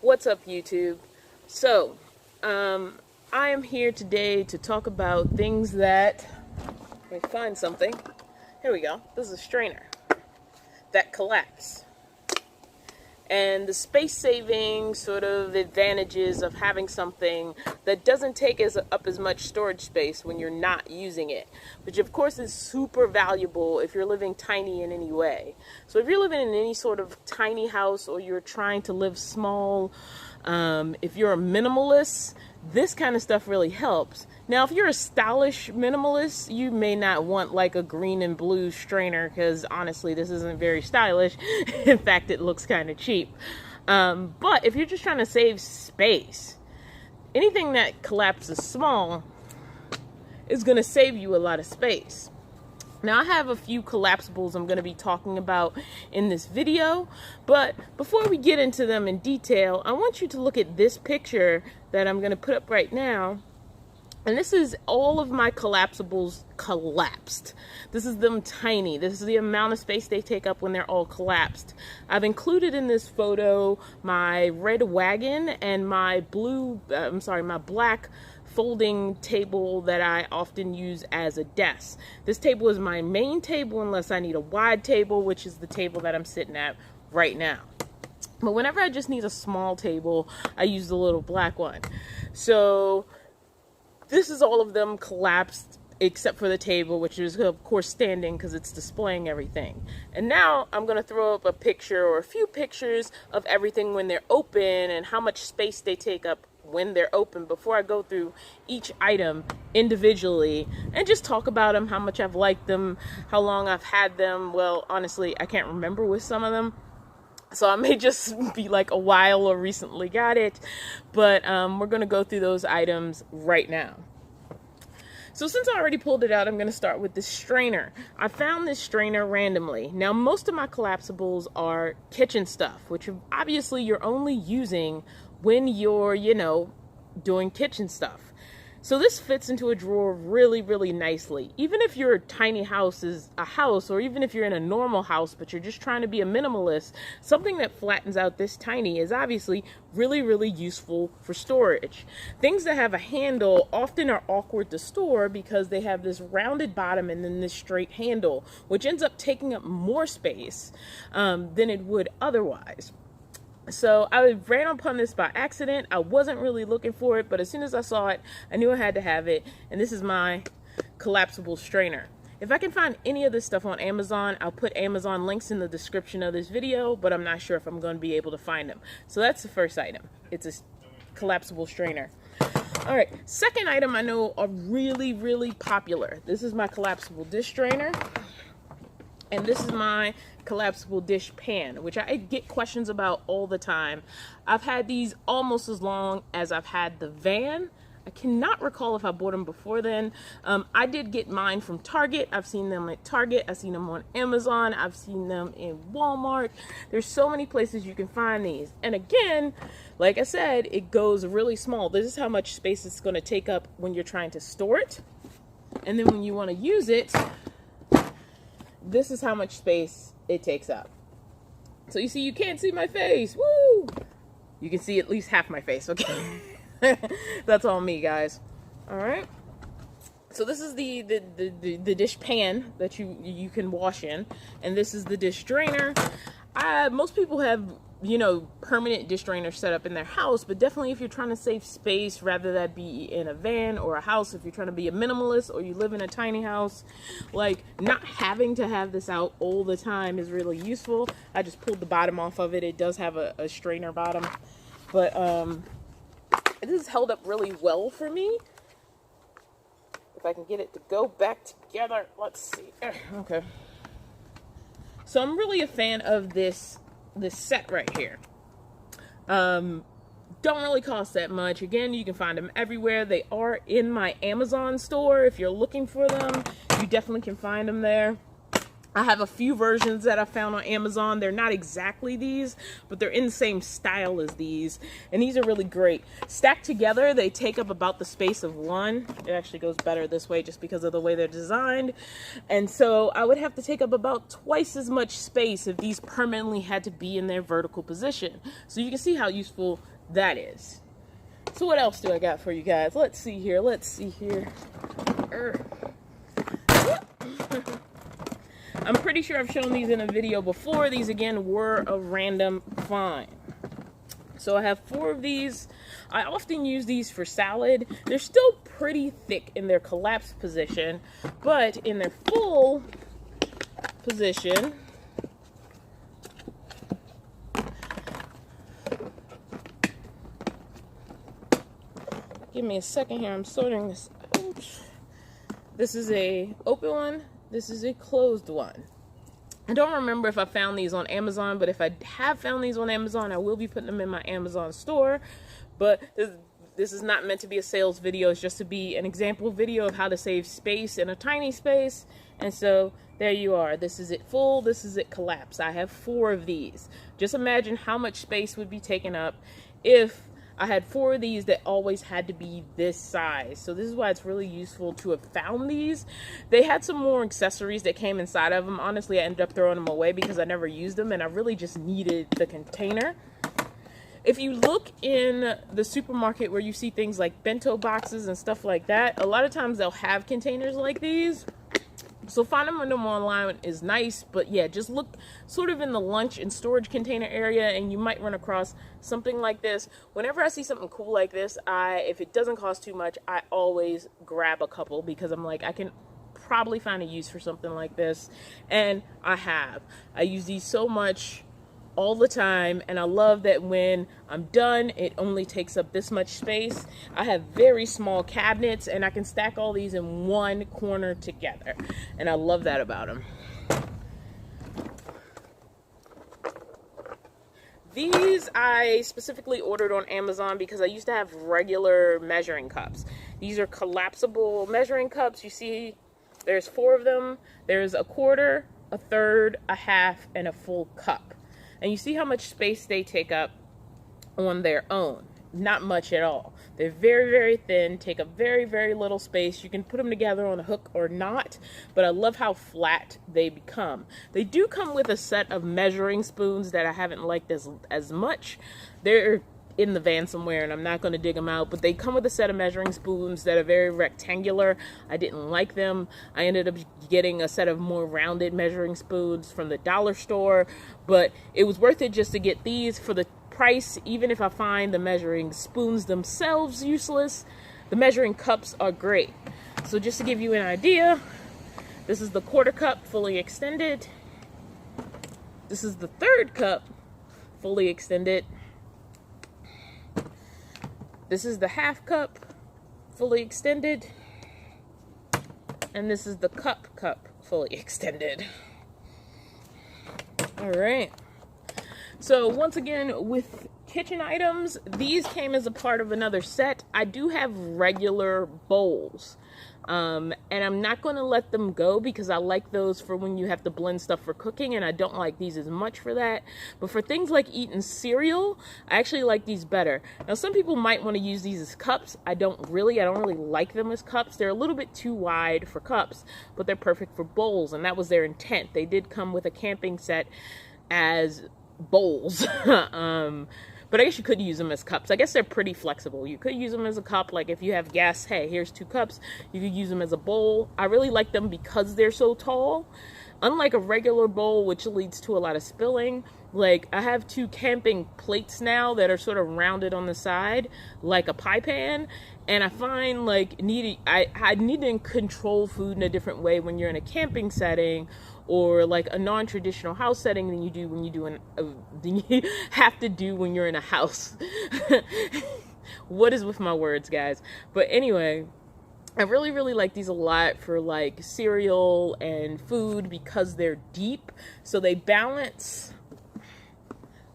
What's up, YouTube? So, I am here today to talk about things that, let me find something. Here we go. This is a strainer that collapse. And the space-saving sort of advantages of having something that doesn't take up as much storage space when you're not using it, which of course is super valuable if you're living tiny in any way. So if you're living in any sort of tiny house or you're trying to live small, if you're a minimalist, this kind of stuff really helps. Now, if you're a stylish minimalist, you may not want like a green and blue strainer because honestly, this isn't very stylish. In fact, it looks kind of cheap. But if you're just trying to save space, anything that collapses small is going to save you a lot of space. Now, I have a few collapsibles I'm going to be talking about in this video, but before we get into them in detail, I want you to look at this picture that I'm going to put up right now. And this is all of my collapsibles collapsed. This is them tiny. This is the amount of space they take up when they're all collapsed. I've included in this photo my red wagon and my black folding table that I often use as a desk. This table is my main table unless I need a wide table, which is the table that I'm sitting at right now. But whenever I just need a small table, I use the little black one. So this is all of them collapsed except for the table, which is of course standing because it's displaying everything. And now I'm going to throw up a picture or a few pictures of everything when they're open and how much space they take up when they're open before I go through each item individually and just talk about them, how much I've liked them, how long I've had them. Well, honestly, I can't remember with some of them. So I may just be like a while or recently got it, but we're going to go through those items right now. So since I already pulled it out, I'm going to start with this strainer. I found this strainer randomly. Now, most of my collapsibles are kitchen stuff, which obviously you're only using when you're, doing kitchen stuff. So this fits into a drawer really, really nicely. Even if your tiny house is a house, or even if you're in a normal house, but you're just trying to be a minimalist, something that flattens out this tiny is obviously really, really useful for storage. Things that have a handle often are awkward to store because they have this rounded bottom and then this straight handle, which ends up taking up more space than it would otherwise. So I ran upon this by accident. I wasn't really looking for it, but as soon as I saw it, I knew I had to have it. And this is my collapsible strainer. If I can find any of this stuff on Amazon, I'll put Amazon links in the description of this video, but I'm not sure if I'm going to be able to find them. So that's the first item. It's a collapsible strainer. All right, second item I know are really, really popular. This is my collapsible dish strainer. And this is my collapsible dish pan, which I get questions about all the time. I've had these almost as long as I've had the van. I cannot recall if I bought them before then. I did get mine from Target. I've seen them at Target. I've seen them on Amazon. I've seen them in Walmart. There's so many places you can find these. And again, like I said, it goes really small. This is how much space it's going to take up when you're trying to store it. And then when you want to use it, this is how much space it takes up. So you see, you can't see my face. Woo! You can see at least half my face, okay? That's all me, guys. All right. So this is the dish pan that you can wash in, and this is the dish drainer. Most people have, permanent dish drainers set up in their house, but definitely if you're trying to save space, rather that be in a van or a house, if you're trying to be a minimalist or you live in a tiny house, like not having to have this out all the time is really useful. I just pulled the bottom off of it. It does have a strainer bottom, but this has held up really well for me. If I can get it to go back together, let's see. Okay. So I'm really a fan of this set right here. Don't really cost that much. Again, you can find them everywhere. They are in my Amazon store. If you're looking for them, you definitely can find them there. I have a few versions that I found on Amazon. They're not exactly these, but they're in the same style as these. And these are really great. Stacked together, they take up about the space of one. It actually goes better this way just because of the way they're designed. And so I would have to take up about twice as much space if these permanently had to be in their vertical position. So you can see how useful that is. So what else do I got for you guys? Let's see here. I'm pretty sure I've shown these in a video before. These, again, were a random find. So I have 4 of these. I often use these for salad. They're still pretty thick in their collapsed position, but in their full position, give me a second here, I'm sorting this out. This is a open one. This is a closed one. I don't remember if I found these on Amazon, but if I have found these on Amazon, I will be putting them in my Amazon store. But this is not meant to be a sales video. It's just to be an example video of how to save space in a tiny space. And so there you are. This is it full. This is it collapsed. I have 4 of these. Just imagine how much space would be taken up if I had 4 of these that always had to be this size. So this is why it's really useful to have found these. They had some more accessories that came inside of them. Honestly, I ended up throwing them away because I never used them and I really just needed the container. If you look in the supermarket where you see things like bento boxes and stuff like that, a lot of times they'll have containers like these. So finding them online is nice, but yeah, just look sort of in the lunch and storage container area and you might run across something like this. Whenever I see something cool like this, if it doesn't cost too much, I always grab a couple because I'm like, I can probably find a use for something like this. And I use these so much all the time, and I love that when I'm done, it only takes up this much space. I have very small cabinets, and I can stack all these in one corner together, and I love that about them. These I specifically ordered on Amazon because I used to have regular measuring cups. These are collapsible measuring cups. You see, there's 4 of them. There's a quarter, a third, a half, and a full cup. And you see how much space they take up on their own. Not much at all. They're very, very thin, take up very, very little space. You can put them together on a hook or not, but I love how flat they become. They do come with a set of measuring spoons that I haven't liked as much. They're in the van somewhere and I'm not going to dig them out, but they come with a set of measuring spoons that are very rectangular. I didn't like them. I ended up getting a set of more rounded measuring spoons from the dollar store, but it was worth it just to get these for the price. Even if I find the measuring spoons themselves useless, the measuring cups are great. So just to give you an idea, this is the quarter cup fully extended. This is the third cup fully extended. This is the half cup, fully extended. And this is the cup fully extended. All right. So once again, with kitchen items, these came as a part of another set. I do have regular bowls. And I'm not going to let them go because I like those for when you have to blend stuff for cooking, and I don't like these as much for that. But for things like eating cereal, I actually like these better. Now, some people might want to use these as cups. I don't really like them as cups. They're a little bit too wide for cups, but they're perfect for bowls, and that was their intent. They did come with a camping set as bowls. But I guess you could use them as cups. I guess they're pretty flexible. You could use them as a cup. Like if you have gas, hey, here's 2 cups. You could use them as a bowl. I really like them because they're so tall. Unlike a regular bowl, which leads to a lot of spilling, like I have 2 camping plates now that are sort of rounded on the side, like a pie pan. And I find like I need to control food in a different way when you're in a camping setting or like a non-traditional house setting than you have to do when you're in a house. What is with my words, guys? But anyway, I really, really like these a lot for like cereal and food because they're deep. So they balance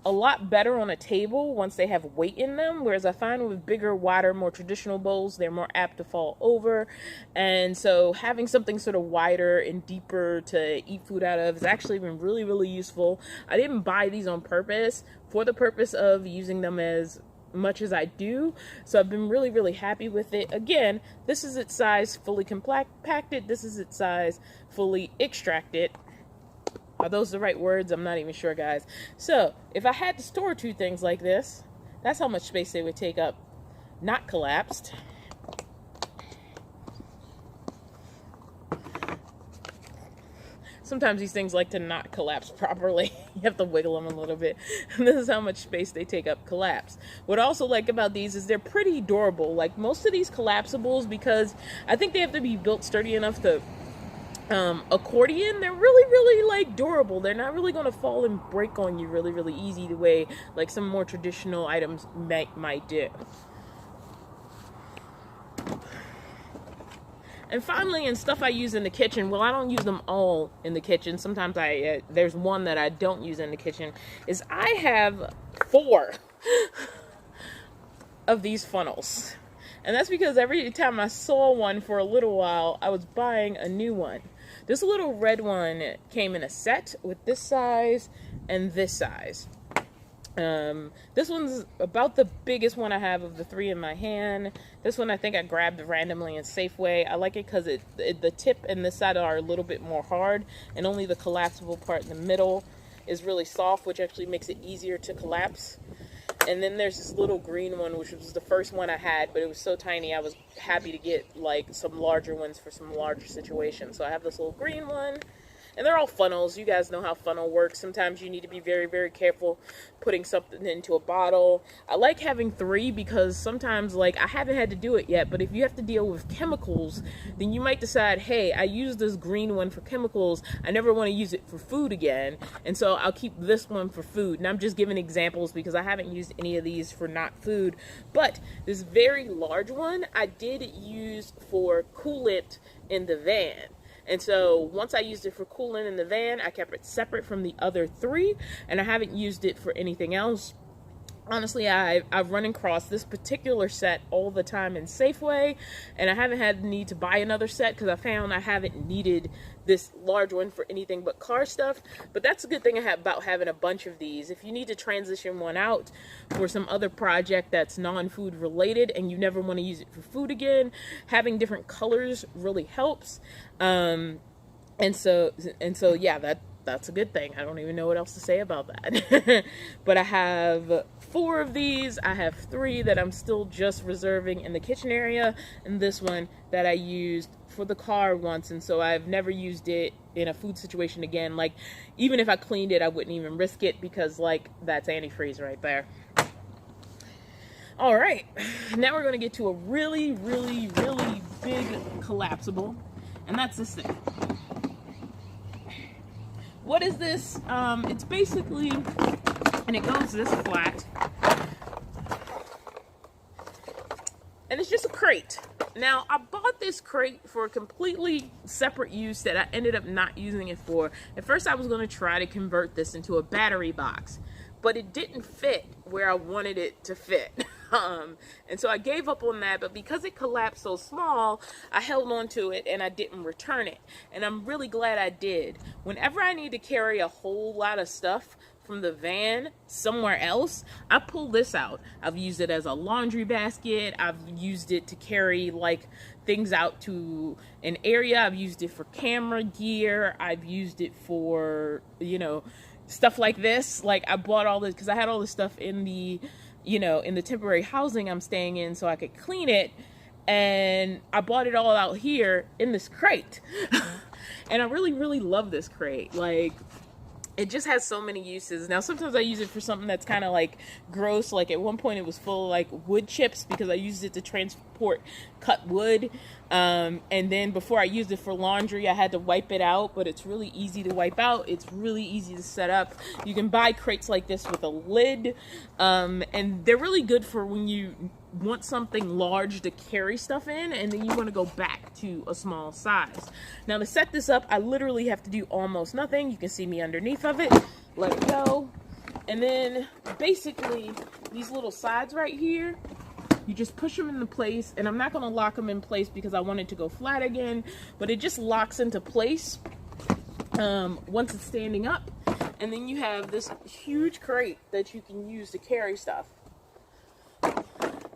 a lot better on a table once they have weight in them, whereas I find with bigger, wider, more traditional bowls, they're more apt to fall over. And so having something sort of wider and deeper to eat food out of has actually been really, really useful. I didn't buy these on purpose for the purpose of using them as much as I do, so I've been really, really happy with it. Again, this is its size fully compacted, this is its size fully extracted. Are those the right words? I'm not even sure, guys. So if I had to store 2 things like this, That's how much space they would take up, not collapsed. Sometimes these things like to not collapse properly. You have to wiggle them a little bit. And this is how much space they take up collapsed. What I also like about these is they're pretty durable. Like most of these collapsibles, because I think they have to be built sturdy enough to accordion, they're really like durable. They're not really going to fall and break on you really easy the way like some more traditional items might do. And finally, in stuff I use in the kitchen, well, I don't use them all in the kitchen. Sometimes there's one that I don't use in the kitchen, is I have 4 of these funnels. And that's because every time I saw one for a little while, I was buying a new one. This little red one came in a set with this size and this size. This one's about the biggest one I have of the 3 in my hand. This one I think I grabbed randomly in Safeway. I like it because the tip and this side are a little bit more hard, and only the collapsible part in the middle is really soft, which actually makes it easier to collapse. And then there's this little green one, which was the first one I had, but it was so tiny I was happy to get like some larger ones for some larger situations. So I have this little green one. And they're all funnels. You guys know how funnel works. Sometimes you need to be very careful putting something into a bottle. I like having 3 because sometimes, like, I haven't had to do it yet, but if you have to deal with chemicals, then you might decide, hey, I use this green one for chemicals. I never want to use it for food again. And so I'll keep this one for food. And I'm just giving examples because I haven't used any of these for not food. But this very large one I did use for coolant in the van. And so once I used it for coolant in the van, I kept it separate from the other 3, and I haven't used it for anything else. Honestly, I've run across this particular set all the time in Safeway, and I haven't had the need to buy another set because I found I haven't needed this large one for anything but car stuff. But that's a good thing about having a bunch of these. If you need to transition one out for some other project that's non-food related and you never want to use it for food again, having different colors really helps. And so yeah, that's a good thing. I don't even know what else to say about that. But I have 4 of these. I have 3 that I'm still just reserving in the kitchen area, and this one that I used for the car once, and so I've never used it in a food situation again. Like, even if I cleaned it, I wouldn't even risk it because, like, that's antifreeze right there. All right, now we're going to get to a really big collapsible, and that's this thing. What is this? It's basically, and it goes this flat, and it's just a crate. Now, I bought this crate for a completely separate use that I ended up not using it for. At first, I was going to try to convert this into a battery box, but it didn't fit where I wanted it to fit. And so I gave up on that, but because it collapsed so small, I held on to it and I didn't return it. And I'm really glad I did. Whenever I need to carry a whole lot of stuff from the van somewhere else, I pull this out. I've used it as a laundry basket. I've used it to carry like things out to an area. I've used it for camera gear. I've used it for, you know, stuff like this. Like, I bought all this because I had all this stuff in the, you know, in the temporary housing I'm staying in so I could clean it, and I bought it all out here in this crate. And I really love this crate. Like, it just has so many uses. Now, sometimes I use it for something that's kind of like gross. Like, at one point it was full of like wood chips because I used it to transport cut wood. And then before I used it for laundry, I had to wipe it out, but it's really easy to wipe out. It's really easy to set up. You can buy crates like this with a lid. And they're really good for when you want something large to carry stuff in and then you want to go back to a small size. Now, to set this up, I literally have to do almost nothing. You can see me underneath of it. Let it go. And then basically these little sides right here, you just push them into place, and I'm not going to lock them in place because I want it to go flat again, but it just locks into place once it's standing up. And then you have this huge crate that you can use to carry stuff.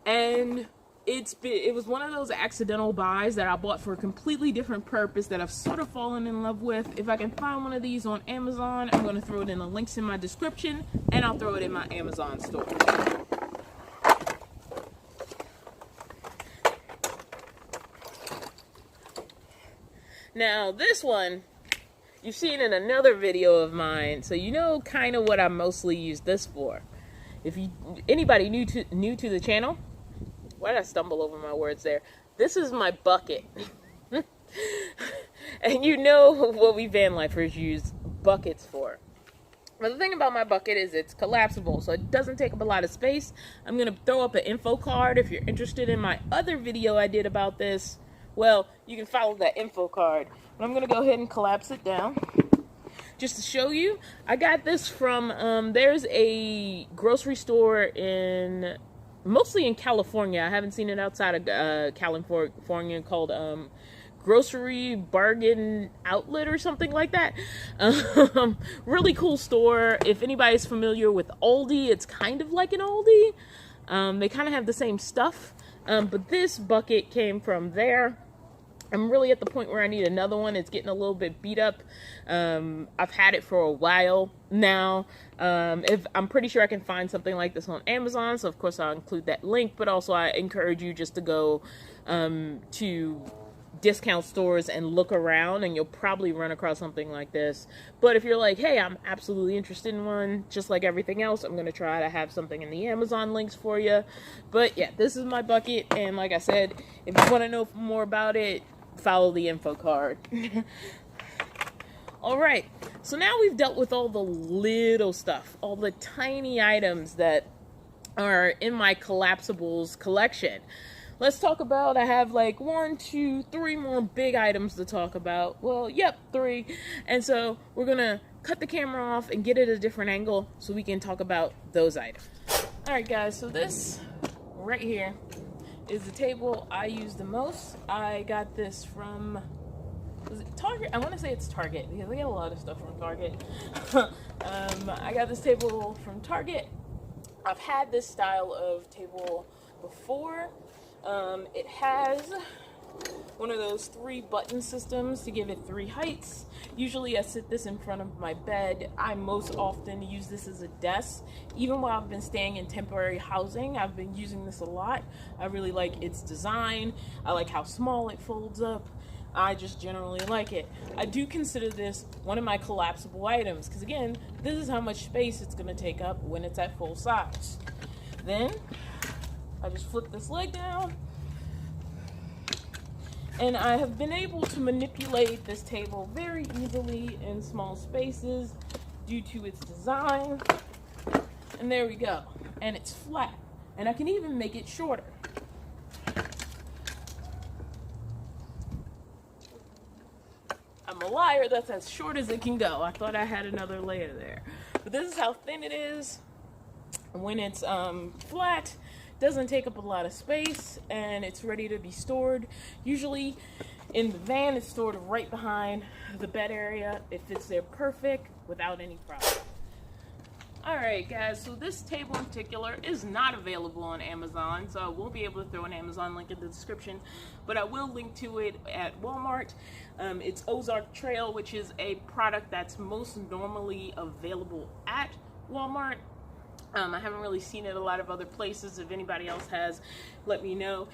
And it was one of those accidental buys that I bought for a completely different purpose that I've sort of fallen in love with. If I can find one of these on Amazon, I'm going to throw it in the links in my description, and I'll throw it in my Amazon store. Now, this one, you've seen in another video of mine, so you know kind of what I mostly use this for. If anybody new to the channel, why did I stumble over my words there? This is my bucket. And you know what we Vanlifers use buckets for. But the thing about my bucket is it's collapsible, so it doesn't take up a lot of space. I'm going to throw up an info card if you're interested in my other video I did about this. Well, you can follow that info card. But I'm going to go ahead and collapse it down. Just to show you, I got this from, there's a grocery store mostly in California. I haven't seen it outside of California, called Grocery Bargain Outlet or something like that. Really cool store. If anybody's familiar with Aldi, it's kind of like an Aldi. They kind of have the same stuff. But this bucket came from there. I'm really at the point where I need another one. It's getting a little bit beat up. I've had it for a while now. I'm pretty sure I can find something like this on Amazon, so of course I'll include that link. But also I encourage you just to go to discount stores and look around, and you'll probably run across something like this. But if you're like, hey, I'm absolutely interested in one, just like everything else, I'm going to try to have something in the Amazon links for you. But yeah, this is my bucket, and like I said, if you want to know more about it, follow the info card. Alright, so now we've dealt with all the little stuff, all the tiny items that are in my collapsibles collection. Let's talk about, I have like 1, 2, 3 more big items to talk about. Well, yep, 3. And so we're going to cut the camera off and get it at a different angle so we can talk about those items. Alright guys, so this right here is the table I use the most. I got this from, was it Target? I want to say it's Target because they get a lot of stuff from Target. I got this table from Target. I've had this style of table before. It has one of those 3 button systems to give it 3 heights. Usually I sit this in front of my bed. I most often use this as a desk. Even while I've been staying in temporary housing, I've been using this a lot. I really like its design. I like how small it folds up. I just generally like it. I do consider this one of my collapsible items because, again, this is how much space it's going to take up when it's at full size. Then I just flip this leg down, and I have been able to manipulate this table very easily in small spaces due to its design. And there we go. And it's flat. And I can even make it shorter. I'm a liar, that's as short as it can go. I thought I had another layer there. But this is how thin it is. When it's flat, doesn't take up a lot of space, and it's ready to be stored. Usually in the van, it's stored right behind the bed area. It fits there perfect without any problem. Alright guys, so this table in particular is not available on Amazon, so I won't be able to throw an Amazon link in the description, but I will link to it at Walmart. It's Ozark Trail, which is a product that's most normally available at Walmart. I haven't really seen it a lot of other places. If anybody else has, let me know.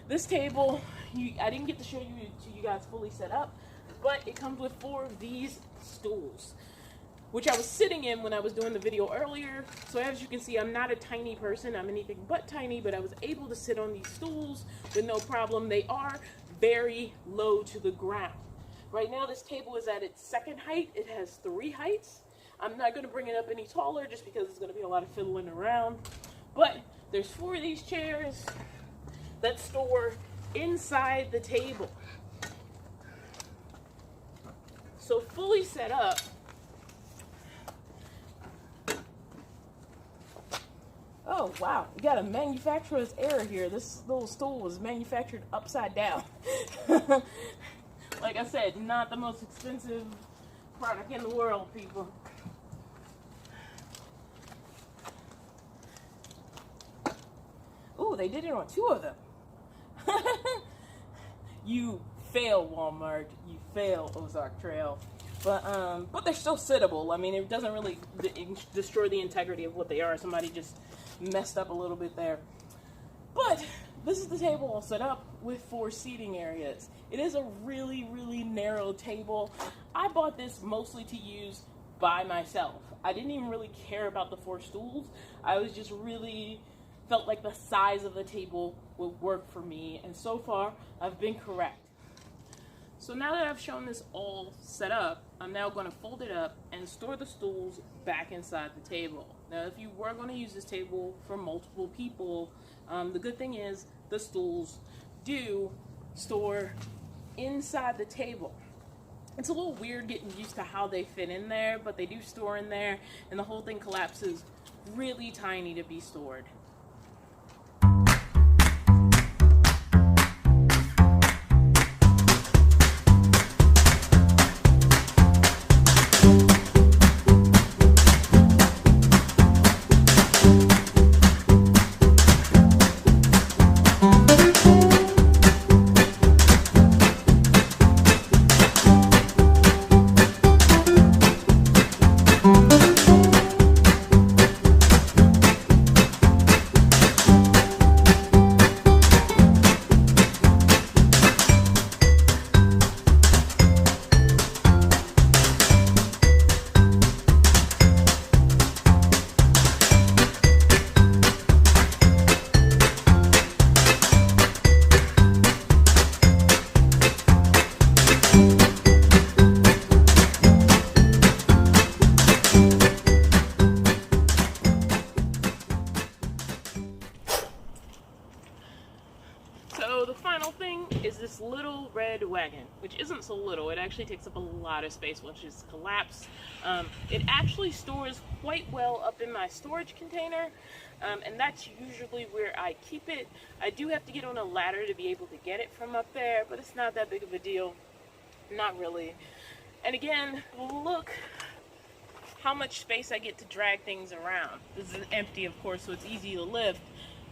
This table, I didn't get to show you guys fully set up, but it comes with 4 of these stools, which I was sitting in when I was doing the video earlier. So as you can see, I'm not a tiny person. I'm anything but tiny, but I was able to sit on these stools with no problem. They are very low to the ground. Right now, this table is at its 2nd height. It has 3 heights. I'm not going to bring it up any taller just because it's going to be a lot of fiddling around. But there's 4 of these chairs that store inside the table. So fully set up, oh wow, you got a manufacturer's error here. This little stool was manufactured upside down. Like I said, not the most expensive product in the world, people. Ooh, they did it on 2 of them. You fail, Walmart. You fail, Ozark Trail. But they're still sittable. I mean, it doesn't really destroy the integrity of what they are. Somebody just messed up a little bit there. But this is the table all set up with 4 seating areas. It is a really, really narrow table. I bought this mostly to use by myself. I didn't even really care about the 4 stools. I was just really felt like the size of the table would work for me, and so far I've been correct. So now that I've shown this all set up, I'm now going to fold it up and store the stools back inside the table. Now if you were going to use this table for multiple people, the good thing is the stools do store inside the table. It's a little weird getting used to how they fit in there, but they do store in there, and the whole thing collapses really tiny to be stored. So the final thing is this little red wagon, which isn't so little. It actually takes up a lot of space once it's collapsed. It actually stores quite well up in my storage container, and that's usually where I keep it. I do have to get on a ladder to be able to get it from up there, but it's not that big of a deal. Not really. And again, look how much space I get to drag things around. This is empty, of course, so it's easy to lift.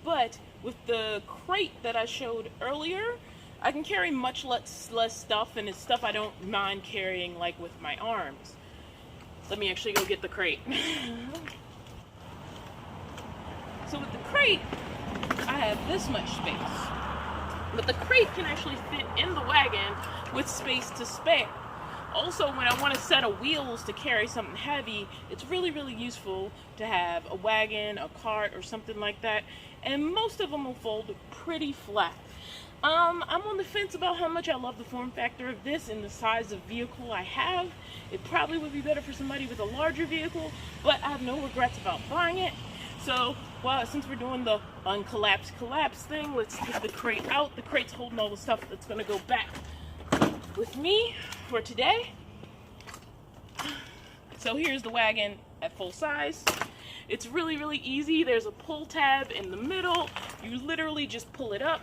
But with the crate that I showed earlier, I can carry much less stuff, and it's stuff I don't mind carrying, like with my arms. Let me actually go get the crate. So with the crate, I have this much space. But the crate can actually fit in the wagon with space to spare. Also, when I want a set of wheels to carry something heavy, it's really, really useful to have a wagon, a cart, or something like that. And most of them will fold pretty flat. I'm on the fence about how much I love the form factor of this and the size of vehicle I have. It probably would be better for somebody with a larger vehicle, but I have no regrets about buying it. So, well, since we're doing the collapse thing, let's take the crate out. The crate's holding all the stuff that's going to go back with me for today. So here's the wagon at full size. It's really, really easy. There's a pull tab in the middle. You literally just pull it up.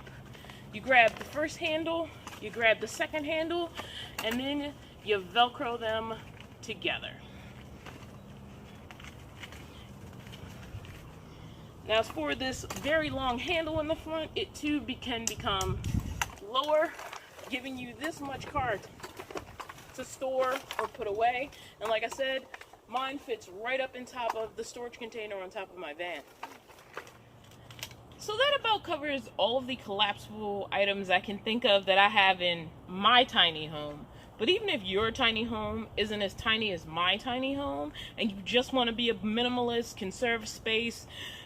You grab the first handle, you grab the second handle, and then you Velcro them together. Now as for this very long handle in the front, it too can become lower, giving you this much cart to store or put away. And like I said, mine fits right up in top of the storage container on top of my van. So that about covers all of the collapsible items I can think of that I have in my tiny home. But even if your tiny home isn't as tiny as my tiny home, and you just want to be a minimalist, conserve space,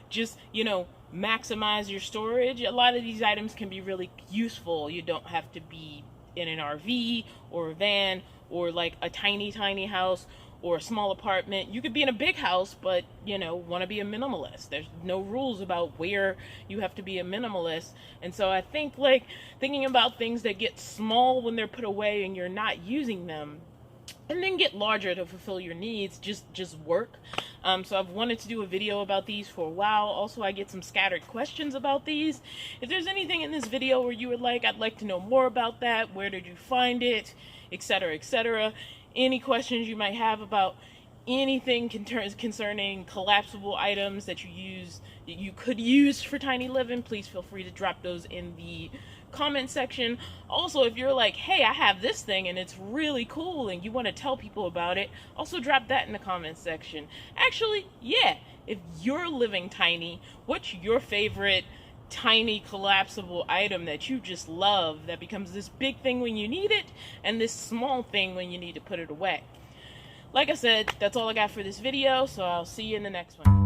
just, you know, maximize your storage, a lot of these items can be really useful. You don't have to be in an RV or a van or like a tiny, tiny house or a small apartment. You could be in a big house, but, you know, want to be a minimalist. There's no rules about where you have to be a minimalist. And so I think, like, thinking about things that get small when they're put away and you're not using them, and then get larger to fulfill your needs, just work. So I've wanted to do a video about these for a while. Also, I get some scattered questions about these. If there's anything in this video where you would like, I'd like to know more about that. Where did you find it? Etc., etc. Any questions you might have about anything concerning collapsible items that you could use for tiny living, please feel free to drop those in the comment section. Also, if you're like, hey, I have this thing and it's really cool and you want to tell people about it, also drop that in the comment section. Actually, yeah, if you're living tiny, what's your favorite tiny collapsible item that you just love that becomes this big thing when you need it and this small thing when you need to put it away. Like I said, that's all I got for this video, so I'll see you in the next one.